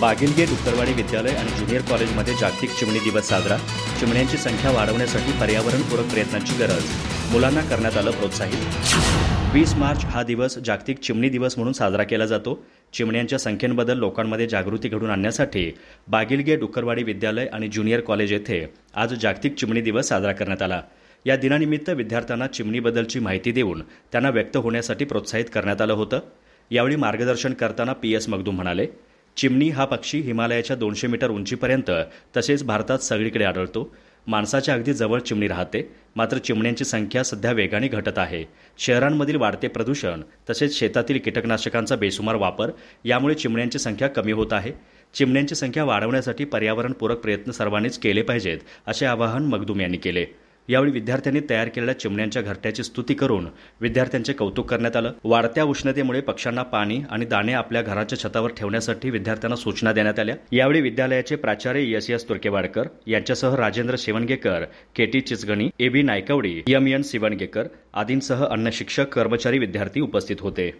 बागिलगेट उत्तरवाडी विद्यालय आणि ज्युनियर कॉलेजमध्ये जागतिक चिमणी दिवस साजरा. चिमण्यांची संख्या वाढवण्यासाठी पर्यावरणपूरक प्रयत्नांची गरज. मुलांना करण्यात आलं प्रोत्साहित. 20 मार्च हा दिवस जागतिक चिमणी दिवस म्हणून साजरा केला जातो. चिमण्यांच्या संख्येबद्दल लोकांमध्ये जागृती घडवून आणण्यासाठी बागिलगेट उत्तरवाडी विद्यालय आणि ज्युनियर कॉलेज येथे आज जागतिक चिमणी दिवस साजरा करण्यात आला. या दिनानिमित्त विद्यार्थ्यांना चिमणीबद्दलची माहिती देऊन त्यांना व्यक्त होण्यासाठी प्रोत्साहित करण्यात आलं होतं. यावेळी मार्गदर्शन करताना PS मगदूम म्हणाले, चिमणी हा पक्षी हिमालयाच्या 200 मीटर उंचीपर्यंत तसेच भारतात सगळीकडे आढळतो. माणसाच्या अगदी जवळ चिमणी राहते. मात्र चिमण्यांची संख्या सध्या वेगाने घटत आहे. शहरांमधील वाढते प्रदूषण तसेच शेतातील कीटकनाशकांचा बेसुमार वापर यामुळे चिमण्यांची संख्या कमी होत आहे. चिमण्यांची संख्या वाढवण्यासाठी पर्यावरणपूरक प्रयत्न सर्वांनीच केले पाहिजेत, असे आवाहन मगदूम यांनी केले. यावेळी विद्यार्थ्यांनी तयार केलेल्या चिमण्यांच्या घरट्याची स्तुती करून विद्यार्थ्यांचे कौतुक करण्यात आलं. वाढत्या उष्णतेमुळे पक्ष्यांना पाणी आणि दाणे आपल्या घराच्या छतावर ठेवण्यासाठी विद्यार्थ्यांना सूचना देण्यात आल्या. यावेळी विद्यालयाचे प्राचार्य S तुर्केवाडकर यांच्यासह Rajendra Shivangekar, KT चिचगणी, AB Naikwadi, MN Shivangekar आदींसह अन्य शिक्षक, कर्मचारी, विद्यार्थी उपस्थित होते.